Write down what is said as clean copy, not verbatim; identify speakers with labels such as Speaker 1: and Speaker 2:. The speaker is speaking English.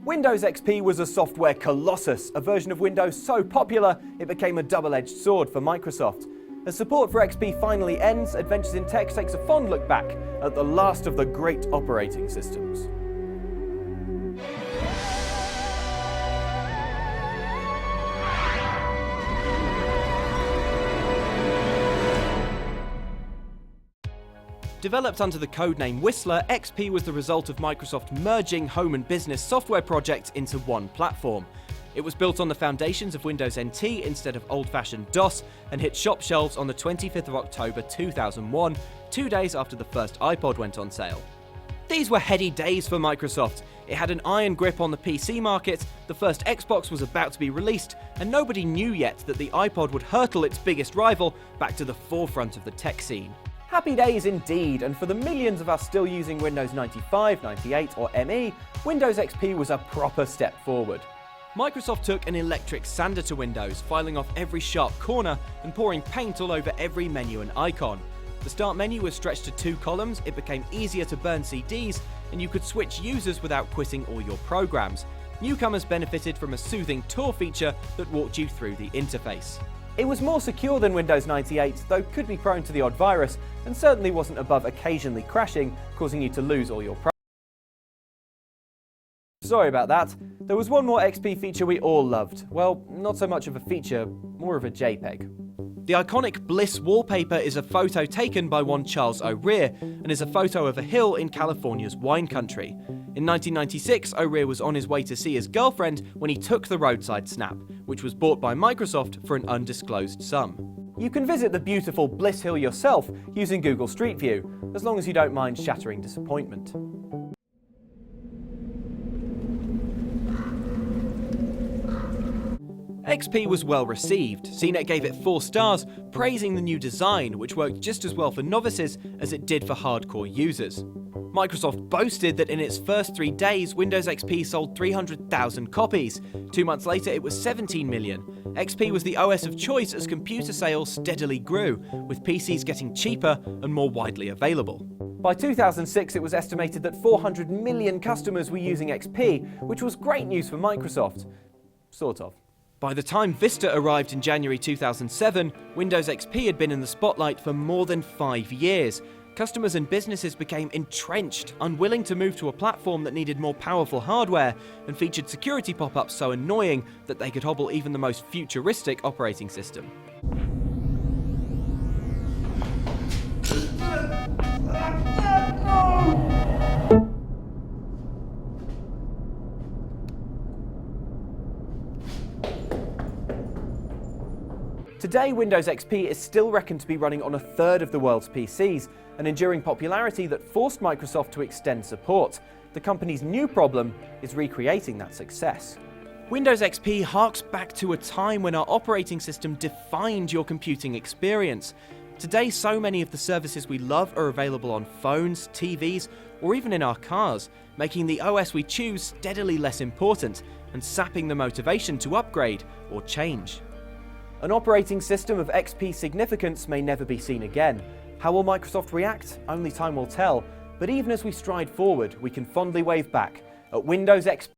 Speaker 1: Windows XP was a software colossus, a version of Windows so popular it became a double-edged sword for Microsoft. As support for XP finally ends, Adventures in Tech takes a fond look back at the last of the great operating systems. Developed under the codename Whistler, XP was the result of Microsoft merging home and business software projects into one platform. It was built on the foundations of Windows NT instead of old-fashioned DOS and hit shop shelves on the 25th of October 2001, 2 days after the first iPod went on sale. These were heady days for Microsoft. It had an iron grip on the PC market, the first Xbox was about to be released, and nobody knew yet that the iPod would hurtle its biggest rival back to the forefront of the tech scene. Happy days indeed, and for the millions of us still using Windows 95, 98 or ME, Windows XP was a proper step forward. Microsoft took an electric sander to Windows, filing off every sharp corner and pouring paint all over every menu and icon. The start menu was stretched to 2 columns, it became easier to burn CDs, and you could switch users without quitting all your programs. Newcomers benefited from a soothing tour feature that walked you through the interface. It was more secure than Windows 98, though could be prone to the odd virus, and certainly wasn't above occasionally crashing, causing you to lose all your programs. Sorry about that. There was one more XP feature we all loved. Well, not so much of a feature, more of a JPEG. The iconic Bliss wallpaper is a photo taken by one Charles O'Rear, and is a photo of a hill in California's wine country. In 1996, O'Rear was on his way to see his girlfriend when he took the roadside snap, which was bought by Microsoft for an undisclosed sum. You can visit the beautiful Bliss Hill yourself using Google Street View, as long as you don't mind shattering disappointment. XP was well received. CNET gave it 4 stars, praising the new design, which worked just as well for novices as it did for hardcore users. Microsoft boasted that in its first 3 days, Windows XP sold 300,000 copies. 2 months later, it was 17 million. XP was the OS of choice as computer sales steadily grew, with PCs getting cheaper and more widely available. By 2006, it was estimated that 400 million customers were using XP, which was great news for Microsoft. Sort of. By the time Vista arrived in January 2007, Windows XP had been in the spotlight for more than 5 years. Customers and businesses became entrenched, unwilling to move to a platform that needed more powerful hardware and featured security pop-ups so annoying that they could hobble even the most futuristic operating system. Today, Windows XP is still reckoned to be running on 1/3 of the world's PCs, an enduring popularity that forced Microsoft to extend support. The company's new problem is recreating that success. Windows XP harks back to a time when our operating system defined your computing experience. Today, so many of the services we love are available on phones, TVs, or even in our cars, making the OS we choose steadily less important and sapping the motivation to upgrade or change. An operating system of XP significance may never be seen again. How will Microsoft react? Only time will tell. But even as we stride forward, we can fondly wave back at Windows XP.